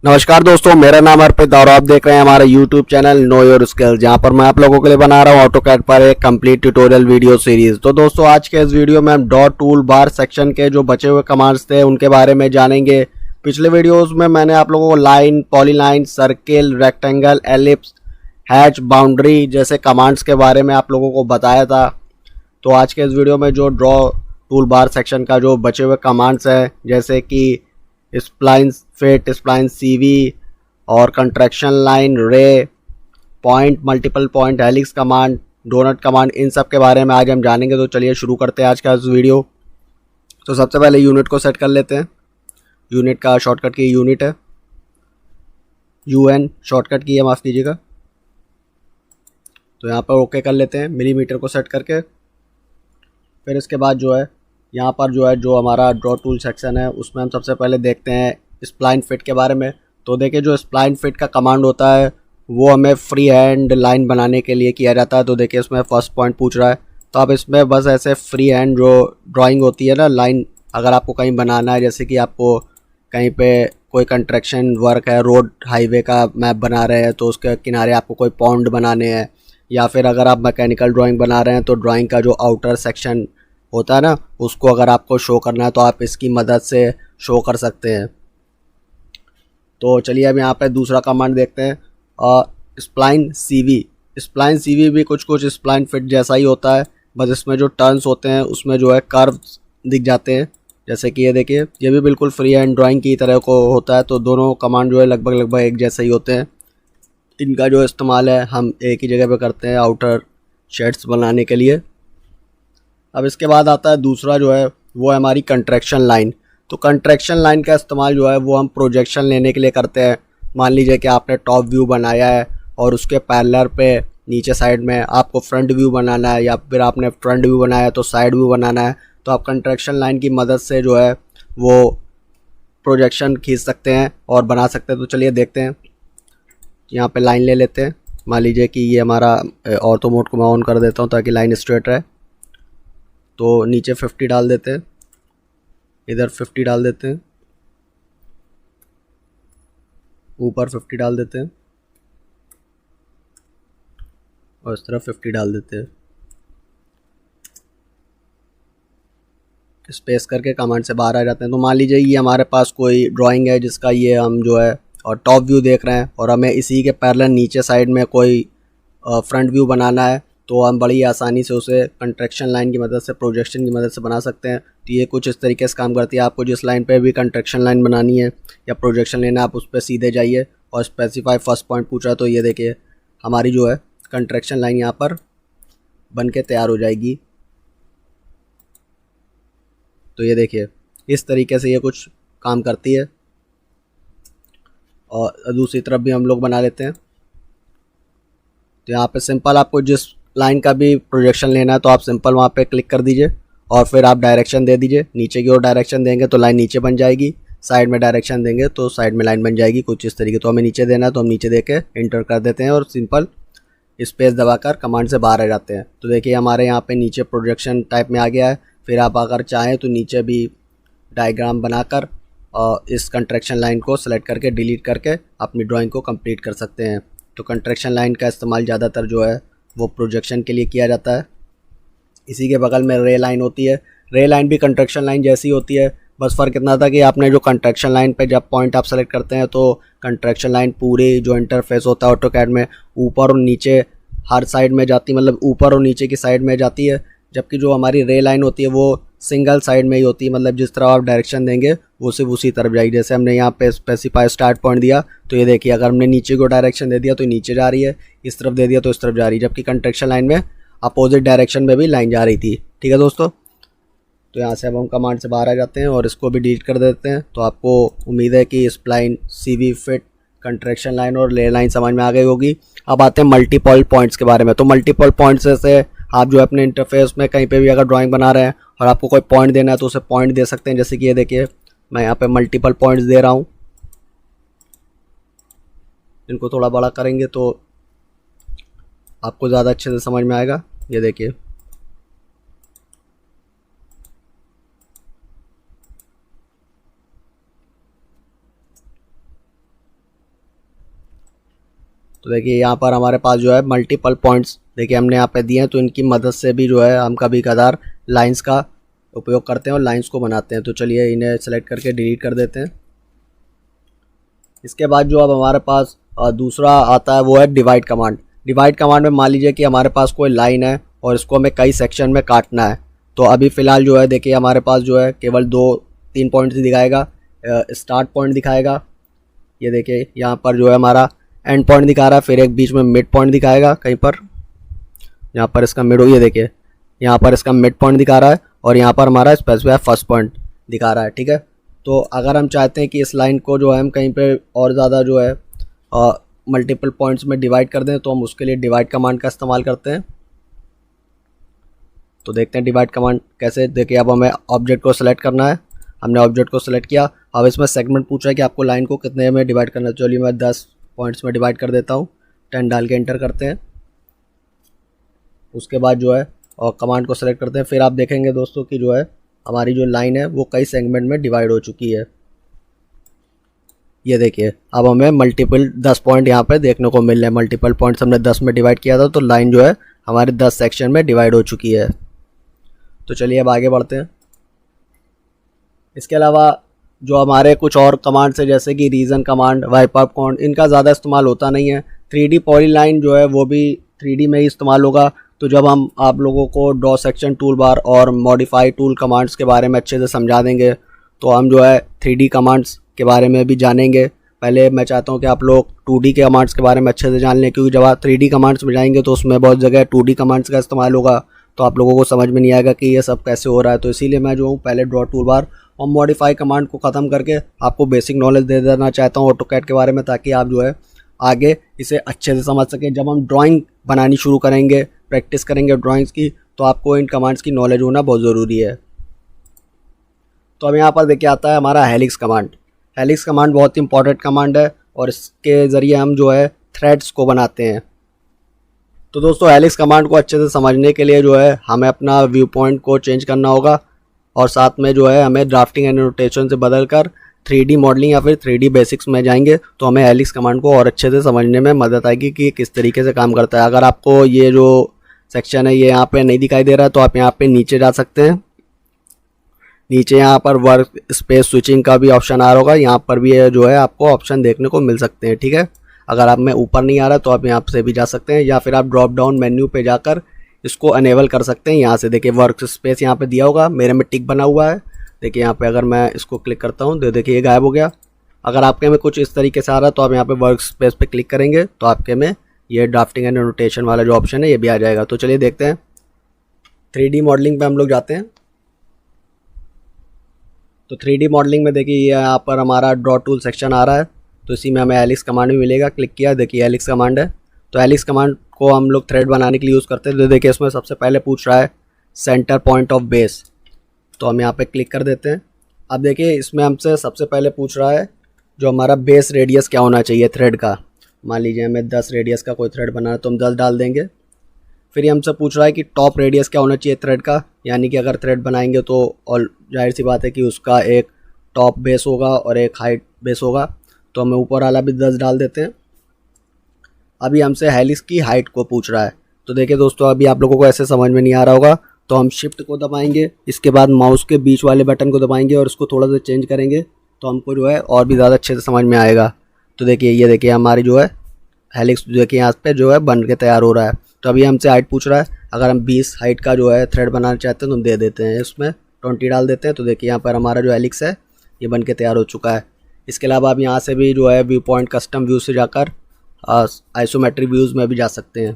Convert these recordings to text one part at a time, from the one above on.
नमस्कार दोस्तों, मेरा नाम अर्पित और आप देख रहे हैं हमारा YouTube channel know your skills, जहां पर मैं आप लोगों के लिए बना रहा हूं ऑटोकैड पर एक कंप्लीट ट्यूटोरियल वीडियो सीरीज। तो दोस्तों, आज के इस वीडियो में हम डॉट टूल बार सेक्शन के जो बचे हुए कमांड्स थे उनके बारे में जानेंगे। पिछले वीडियोस में मैंने आप लोगों को line, polyline, circle, rectangle, ellipse, hatch, boundary जैसे कमांड्स के बारे में आप लोगों को बताया था। तो आज के इस वीडियो में जो ड्रॉ टूल बार सेक्शन का जो बचे हुए कमांड्स हैं, जैसे कि स्प्लाइन फिट, स्प्लाइन सीवी और contraction line, ray, point, multiple point, helix command, donut command, इन सब के बारे में आज हम जानेंगे। तो चलिए शुरू करते हैं आज का इस वीडियो। तो सबसे पहले यूनिट को सेट कर लेते हैं। यूनिट का शॉर्टकट की यूनिट है, UN शॉर्टकट की है, माफ़ कीजिएगा। तो यहाँ पर ओके कर लेते हैं मिलीमीटर को सेट करके। फिर इसके बाद जो है यहाँ पर जो हमारा ड्रॉ टूल सेक्शन है उसमें हम सबसे पहले देखते हैं स्प्लाइन फिट के बारे में। तो देखिए, जो स्प्लाइन फिट का कमांड होता है वो हमें फ्री हैंड लाइन बनाने के लिए किया जाता है। तो देखिए, इसमें फर्स्ट पॉइंट पूछ रहा है, तो आप इसमें बस ऐसे फ्री हैंड जो ड्राइंग होती है ना, लाइन, अगर आपको कहीं बनाना है, जैसे कि आपको कहीं पे कोई कंस्ट्रक्शन वर्क है, रोड हाईवे का मैप बना रहे हैं तो उसके किनारे आपको कोई पॉन्ड बनाने हैं, या फिर अगर आप मैकेनिकल ड्राइंग बना रहे हैं तो ड्राइंग का जो आउटर सेक्शन होता है ना, उसको अगर आपको शो करना है तो आप इसकी मदद से शो कर सकते हैं। तो चलिए अब यहाँ पे दूसरा कमांड देखते हैं, स्प्लाइन सीवी। स्प्लाइन सीवी भी कुछ कुछ स्प्लाइन फिट जैसा ही होता है, बस इसमें जो टर्न्स होते हैं उसमें जो है कर्व्स दिख जाते हैं। जैसे कि ये देखिए, ये भी बिल्कुल फ्री हैंड ड्राइंग की तरह को होता है। तो दोनों कमांड जो है लगभग लगभग एक जैसे ही होते हैं। इनका जो इस्तेमाल है हम एक ही जगह पे करते हैं, आउटर शेड्स बनाने के लिए। अब इसके बाद आता है दूसरा जो है वो है हमारी कंट्रैक्शन लाइन। तो कंट्रैक्शन लाइन का इस्तेमाल जो है वो हम प्रोजेक्शन लेने के लिए करते हैं। मान लीजिए कि आपने टॉप व्यू बनाया है और उसके पैरेलल पे नीचे साइड में आपको फ्रंट व्यू बनाना है, या फिर आपने फ्रंट व्यू बनाया है तो साइड व्यू बनाना है, तो आप कंट्रैक्शन लाइन की मदद से जो है वो प्रोजेक्शन खींच सकते हैं और बना सकते हैं। तो चलिए देखते हैं, यहाँ पे लाइन ले लेते हैं। मान लीजिए कि ये हमारा ऑर्थो मोड को मैं ऑन कर देता हूँ ताकि लाइन स्ट्रेट रहे। तो नीचे 50 डाल देते हैं, इधर 50 डाल देते हैं, ऊपर 50 डाल देते हैं और इस तरफ 50 डाल देते हैं। स्पेस करके कमांड से बाहर आ जाते हैं। तो मान लीजिए ये हमारे पास कोई ड्राइंग है जिसका ये हम जो है और टॉप व्यू देख रहे हैं, और हमें इसी के पैरेलल नीचे साइड में कोई फ्रंट व्यू बनाना है, तो हम बड़ी आसानी से उसे कंट्रैक्शन लाइन की मदद से, प्रोजेक्शन की मदद से बना सकते हैं। तो ये कुछ इस तरीके से काम करती है। आपको जिस लाइन पे भी कंट्रैक्शन लाइन बनानी है या प्रोजेक्शन लेना है, आप उस पर सीधे जाइए और स्पेसिफाई फर्स्ट पॉइंट पूछ रहा है, तो ये देखिए हमारी जो है कंट्रैक्शन लाइन यहाँ पर बन के तैयार हो जाएगी। तो ये देखिए इस तरीके से ये कुछ काम करती है। और दूसरी तरफ भी हम लोग बना लेते हैं। तो यहाँ पे सिंपल आपको जिस लाइन का भी प्रोजेक्शन लेना है तो आप सिंपल वहाँ पे क्लिक कर दीजिए और फिर आप डायरेक्शन दे दीजिए। नीचे की ओर डायरेक्शन देंगे तो लाइन नीचे बन जाएगी, साइड में डायरेक्शन देंगे तो साइड में लाइन बन जाएगी, कुछ इस तरीके। तो हमें नीचे देना है तो हम नीचे दे के इंटर कर देते हैं और सिंपल स्पेस दबाकर कमांड से बाहर आ जाते हैं। तो देखिए हमारे यहाँ पे नीचे प्रोजेक्शन टाइप में आ गया है। फिर आप अगर चाहें तो नीचे भी डायग्राम बनाकर इस कंट्रैक्शन लाइन को सेलेक्ट करके डिलीट करके अपनी ड्राइंग को कंप्लीट कर सकते हैं। तो कंट्रैक्शन लाइन का इस्तेमाल ज़्यादातर जो है वो प्रोजेक्शन के लिए किया जाता है। इसी के बगल में रे लाइन होती है। रे लाइन भी कंट्रैक्शन लाइन जैसी होती है, बस फ़र्क इतना था कि आपने जो कंट्रैक्शन लाइन पे जब पॉइंट आप सेलेक्ट करते हैं तो कंट्रैक्शन लाइन पूरी जो इंटरफेस होता है ऑटोकैड में ऊपर और नीचे हर साइड में जाती, मतलब ऊपर और नीचे की साइड में जाती है। जबकि जो हमारी रे लाइन होती है वो सिंगल साइड में ही होती है, मतलब जिस तरह आप डायरेक्शन देंगे वो सिर्फ उसी तरफ जाएगी। जैसे हमने यहाँ पे स्पेसिफाई स्टार्ट पॉइंट दिया तो ये देखिए, अगर हमने नीचे को डायरेक्शन दे दिया तो नीचे जा रही है, इस तरफ दे दिया तो इस तरफ जा रही है, जबकि कंट्रैक्शन लाइन में अपोजिट डायरेक्शन में भी लाइन जा रही थी। ठीक है दोस्तों, तो यहाँ से अब हम कमांड से बाहर आ जाते हैं और इसको भी डिलीट कर देते हैं। तो आपको उम्मीद है कि spline, CV fit, contraction line और ले लाइन समझ में आ गई होगी। अब आते हैं मल्टीपल पॉइंट्स के बारे में। तो मल्टीपल पॉइंट्स से आप जो है अपने इंटरफेस में कहीं पे भी अगर ड्राइंग बना रहे हैं और आपको कोई पॉइंट देना है तो उसे पॉइंट दे सकते हैं। जैसे कि ये देखिए मैं यहाँ पे मल्टीपल पॉइंट्स दे रहा हूँ। इनको थोड़ा बड़ा करेंगे तो आपको ज़्यादा अच्छे से समझ में आएगा। ये देखिए, तो देखिए यहाँ पर हमारे पास जो है मल्टीपल पॉइंट्स देखिए हमने यहाँ पे दिए हैं, तो इनकी मदद से भी जो है हम कभी कदार लाइंस का उपयोग करते हैं और लाइंस को बनाते हैं। तो चलिए इन्हें सेलेक्ट करके डिलीट कर देते हैं। इसके बाद जो अब हमारे पास दूसरा आता है वो है डिवाइड कमांड। डिवाइड कमांड में मान लीजिए कि हमारे पास कोई लाइन है और इसको हमें कई सेक्शन में काटना है। तो अभी फ़िलहाल जो है देखिए हमारे पास जो है केवल 2-3 पॉइंट्स ही दिखाएगा। स्टार्ट पॉइंट दिखाएगा, ये देखिए यहाँ पर जो है हमारा एंड पॉइंट दिखा रहा है, फिर एक बीच में मिड पॉइंट दिखाएगा कहीं पर, यहाँ पर इसका मिड, ये देखिए यहाँ पर इसका मिड पॉइंट दिखा रहा है और यहाँ पर हमारा स्पेसिफाई फर्स्ट पॉइंट दिखा रहा है। ठीक है, तो अगर हम चाहते हैं कि इस लाइन को जो है हम कहीं पे और ज़्यादा जो है मल्टीपल पॉइंट्स में डिवाइड कर दें, तो हम उसके लिए डिवाइड कमांड का इस्तेमाल करते हैं। तो देखते हैं डिवाइड कमांड कैसे। देखिए अब हमें ऑब्जेक्ट को सिलेक्ट करना है, हमने ऑब्जेक्ट को सिलेक्ट किया। अब इसमें सेगमेंट पूछा है कि आपको लाइन को कितने में डिवाइड करना है। चलिए मैं 10 पॉइंट्स में डिवाइड कर देता हूँ, 10 डाल के एंटर करते हैं। उसके बाद जो है और कमांड को सेलेक्ट करते हैं। फिर आप देखेंगे दोस्तों कि जो है हमारी जो लाइन है वो कई सेगमेंट में डिवाइड हो चुकी है। ये देखिए अब हमें मल्टीपल 10 पॉइंट यहाँ पे देखने को मिल रहे हैं। मल्टीपल पॉइंट्स हमने 10 में डिवाइड किया था, तो लाइन जो है हमारे 10 सेक्शन में डिवाइड हो चुकी है। तो चलिए अब आगे बढ़ते हैं। इसके अलावा जो हमारे कुछ और कमांड्स है जैसे कि region command, wipe up command, इनका ज़्यादा इस्तेमाल होता नहीं है। 3D पॉलीलाइन जो है वो भी 3D में ही इस्तेमाल होगा। तो जब हम आप लोगों को ड्रॉ सेक्शन टूल बार और मॉडिफाई टूल कमांड्स के बारे में अच्छे से समझा देंगे, तो हम जो है 3D कमांड्स के बारे में भी जानेंगे। पहले मैं चाहता हूँ कि आप लोग 2D के कमांड्स के बारे में अच्छे से जान लें, क्योंकि जब आप 3D कमांड्स में जाएंगे तो उसमें बहुत जगह 2D कमांड्स का इस्तेमाल होगा, तो आप लोगों को समझ में नहीं आएगा कि ये सब कैसे हो रहा है। तो इसीलिए मैं जो हूँ पहले ड्रॉ टूल बार और मॉडिफाई कमांड को ख़त्म करके आपको बेसिक नॉलेज दे देना चाहता हूँ ऑटोकैड के बारे में, ताकि आप जो है आगे इसे अच्छे से समझ सकें। जब हम ड्राइंग बनानी शुरू करेंगे, प्रैक्टिस करेंगे ड्राइंग्स की, तो आपको इन कमांड्स की नॉलेज होना बहुत ज़रूरी है। तो अब यहाँ पर देखिए आता है हमारा हेलिक्स कमांड। हेलिक्स कमांड बहुत ही इंपॉर्टेंट कमांड है और इसके ज़रिए हम जो है थ्रेड्स को बनाते हैं। तो दोस्तों हेलिक्स कमांड को अच्छे से समझने के लिए जो है हमें अपना व्यू पॉइंट को चेंज करना होगा और साथ में जो है हमें ड्राफ्टिंग एंड नोटेशन से बदल कर 3D मॉडलिंग या फिर 3D बेसिक्स में जाएंगे, तो हमें हेलिक्स कमांड को और अच्छे से समझने में मदद आएगी कि किस तरीके से काम करता है। अगर आपको ये जो सेक्शन है ये यहाँ पे नहीं दिखाई दे रहा है, तो आप यहाँ पे नीचे जा सकते हैं। नीचे यहाँ पर वर्क स्पेस स्विचिंग का भी ऑप्शन आ रहा होगा, यहाँ पर भी जो है आपको ऑप्शन देखने को मिल सकते हैं। ठीक है, अगर आप में ऊपर नहीं आ रहा तो आप यहाँ से भी जा सकते हैं, या फिर आप ड्रॉप डाउन मेन्यू पे जाकर इसको अनेबल कर सकते हैं। यहाँ से देखिए वर्क स्पेस यहाँ पे दिया होगा, मेरे में टिक बना हुआ है। देखिए यहाँ पे अगर मैं इसको क्लिक करता हूँ तो देखिए ये गायब हो गया। अगर आपके में कुछ इस तरीके से आ रहा है तो आप यहाँ पे वर्क स्पेस पे क्लिक करेंगे तो आपके में ये ड्राफ्टिंग एंड नोटेशन वाला जो ऑप्शन है ये भी आ जाएगा। तो चलिए देखते हैं 3D मॉडलिंग पे हम लोग जाते हैं। तो 3D मॉडलिंग में देखिए ये यहाँ पर हमारा ड्रॉ टूल सेक्शन आ रहा है, तो इसी में हमें हेलिक्स कमांड भी मिलेगा। क्लिक किया, देखिए हेलिक्स कमांड है। तो हेलिक्स कमांड को हम लोग थ्रेड बनाने के लिए यूज़ करते हैं। तो देखिए इसमें सबसे पहले पूछ रहा है सेंटर पॉइंट ऑफ बेस, तो हम यहाँ पे क्लिक कर देते हैं। अब देखिए इसमें हमसे सबसे पहले पूछ रहा है जो हमारा बेस रेडियस क्या होना चाहिए थ्रेड का। मान लीजिए हमें 10 रेडियस का कोई थ्रेड बनाना है तो हम 10 डाल देंगे। फिर ये हमसे पूछ रहा है कि टॉप रेडियस क्या होना चाहिए थ्रेड का, यानी कि अगर थ्रेड बनाएंगे तो और जाहिर सी बात है कि उसका एक टॉप बेस होगा और एक हाइट बेस होगा, तो हमें ऊपर वाला भी 10 डाल देते हैं। अभी हमसे हेलिक्स की हाइट को पूछ रहा है। तो देखिए दोस्तों अभी आप लोगों को ऐसे समझ में नहीं आ रहा होगा, तो हम शिफ्ट को दबाएंगे, इसके बाद माउस के बीच वाले बटन को दबाएंगे और इसको थोड़ा सा चेंज करेंगे तो हमको जो है और भी ज़्यादा अच्छे से समझ में आएगा। तो देखिए ये देखिए हमारी जो है हेलिक्स देखिए यहाँ पे जो है बन के तैयार हो रहा है। तो अभी हमसे हाइट पूछ रहा है, अगर हम 20 हाइट का जो है थ्रेड बनाना चाहते हैं तो हम दे देते हैं, इसमें 20 डाल देते हैं। तो देखिए यहाँ पर हमारा जो हेलिक्स है ये बन के तैयार हो चुका है। इसके अलावा आप यहाँ से भी जो है व्यू पॉइंट कस्टम व्यू से जाकर आइसोमेट्रिक व्यूज़ में भी जा सकते हैं।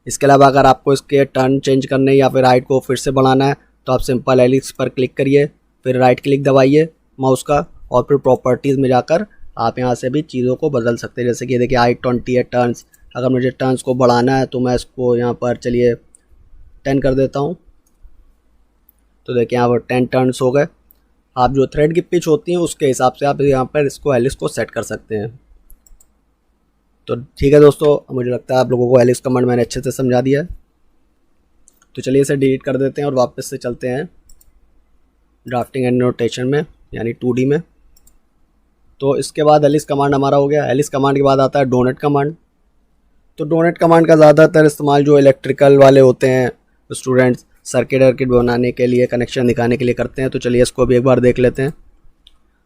इसके अलावा अगर आपको इसके टर्न चेंज करने या फिर हाइट को फिर से बढ़ाना है तो आप सिंपल हेलिक्स पर क्लिक करिए, फिर राइट क्लिक दबाइए माउस का और फिर प्रॉपर्टीज़ में जाकर आप यहाँ से भी चीज़ों को बदल सकते हैं। जैसे कि देखिए हाइट 20 है, टर्न्स अगर मुझे टर्न्स को बढ़ाना है तो मैं इसको यहाँ पर चलिए 10 कर देता हूँ। तो देखिए यहाँ पर 10 टर्न्स हो गए। आप जो थ्रेड की पिच होती है उसके हिसाब से आप यहाँ पर इसको हेलिक्स को सेट कर सकते हैं। तो ठीक है दोस्तों, मुझे लगता है आप लोगों को हेलिक्स कमांड मैंने अच्छे से समझा दिया है। तो चलिए इसे डिलीट कर देते हैं और वापस से चलते हैं ड्राफ्टिंग एंड नोटेशन में, यानी 2D में। तो इसके बाद एलिस कमांड हमारा हो गया। एलिस कमांड के बाद आता है डोनेट कमांड। तो डोनेट कमांड का ज़्यादातर इस्तेमाल जो इलेक्ट्रिकल वाले होते हैं स्टूडेंट्स सर्किट वर्किट बनाने के लिए, कनेक्शन दिखाने के लिए करते हैं। तो चलिए इसको भी एक बार देख लेते हैं।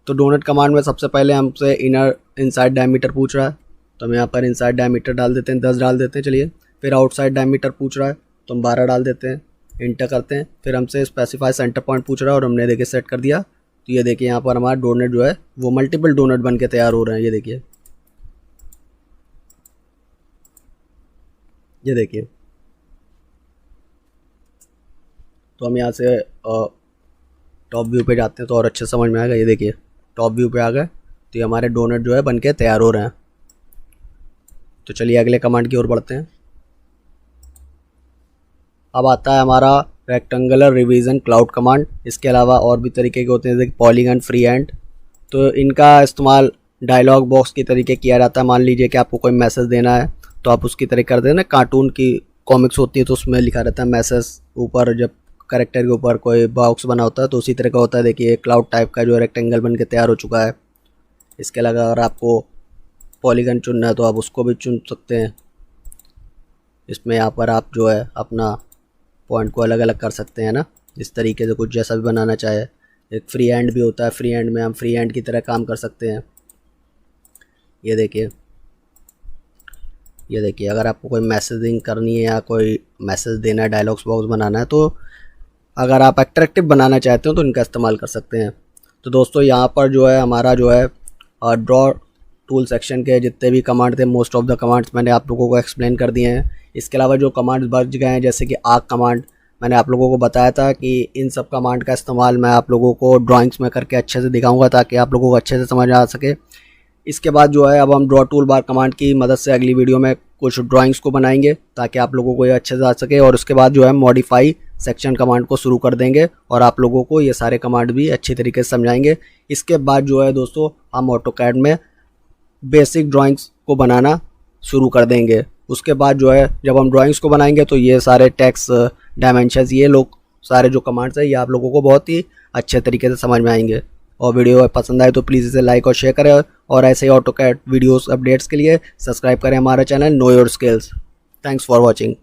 तो डोनेट कमांड में सबसे पहले हमसे इनसाइड डायमीटर पूछ रहा है, तो हम यहाँ पर इनसाइड डायमीटर डाल देते हैं, 10 डाल देते हैं। चलिए फिर आउटसाइड डायमीटर पूछ रहा है तो हम 12 डाल देते हैं, इंटर करते हैं। फिर हमसे स्पेसिफाई सेंटर पॉइंट पूछ रहा है और हमने देखिए सेट कर दिया। तो ये देखिए यहाँ पर हमारा डोनेट जो है वो मल्टीपल डोनेट बन के तैयार हो रहे हैं। ये देखिए, ये देखिए। तो हम यहाँ से टॉप व्यू पे जाते हैं तो और अच्छे समझ में आएगा। ये देखिए टॉप व्यू पे आ गए, तो ये हमारे डोनेट जो है बन के तैयार हो रहे हैं। तो चलिए अगले कमांड की ओर बढ़ते हैं। अब आता है हमारा रेक्टेंगुलर रिवीजन क्लाउड कमांड। इसके अलावा और भी तरीके के होते हैं जैसे पॉलीगन, फ्री हैंड। तो इनका इस्तेमाल डायलॉग बॉक्स के तरीके किया जाता है। मान लीजिए कि आपको कोई मैसेज देना है तो आप उसकी तरह कर देना। कार्टून की कॉमिक्स होती है तो उसमें लिखा रहता है मैसेज, ऊपर जब करेक्टर के ऊपर कोई बॉक्स बना होता है तो उसी तरह का होता है। देखिए क्लाउड टाइप का जो रेक्टेंगल बन के तैयार हो चुका है। इसके अलावा अगर आपको पॉलीगन चुनना है तो आप उसको भी चुन सकते हैं। इसमें यहाँ पर आप जो है अपना पॉइंट को अलग अलग कर सकते हैं ना, इस तरीके से कुछ जैसा भी बनाना चाहे। एक फ्री हैंड भी होता है, फ्री हैंड में हम फ्री हैंड की तरह काम कर सकते हैं। ये देखिए, ये देखिए अगर आपको कोई मैसेजिंग करनी है या कोई मैसेज देना है, डायलॉग्स बॉक्स बनाना है, तो अगर आप अट्रैक्टिव बनाना चाहते हो तो इनका इस्तेमाल कर सकते हैं। तो दोस्तों यहाँ पर जो है हमारा जो है ड्रॉ टूल सेक्शन के जितने भी कमांड थे, मोस्ट ऑफ द कमांड्स मैंने आप लोगों को एक्सप्लेन कर दिए हैं। इसके अलावा जो कमांड्स बच गए हैं जैसे कि आर्क कमांड, मैंने आप लोगों को बताया था कि इन सब कमांड का इस्तेमाल मैं आप लोगों को ड्राइंग्स में करके अच्छे से दिखाऊंगा ताकि आप लोगों को अच्छे से समझ आ सके। इसके बाद जो है अब हम ड्रॉ टूल बार कमांड की मदद से अगली वीडियो में कुछ ड्राइंग्स को बनाएंगे ताकि आप लोगों को ये अच्छे से आ सके। और उसके बाद जो है मॉडिफाई सेक्शन कमांड को शुरू कर देंगे और आप लोगों को ये सारे कमांड भी अच्छी तरीके से समझाएंगे। इसके बाद जो है दोस्तों हम ऑटोकैड में बेसिक ड्राइंग्स को बनाना शुरू कर देंगे। उसके बाद जो है जब हम ड्राइंग्स को बनाएंगे तो ये सारे टेक्स्ट, डायमेंशंस, ये लोग सारे जो कमांड्स हैं ये आप लोगों को बहुत ही अच्छे तरीके से समझ में आएंगे। और वीडियो पसंद आए तो प्लीज़ इसे लाइक और शेयर करें और ऐसे ही ऑटोकैड वीडियोस अपडेट्स के लिए सब्सक्राइब करें हमारा channel know your skills. Thanks for watching.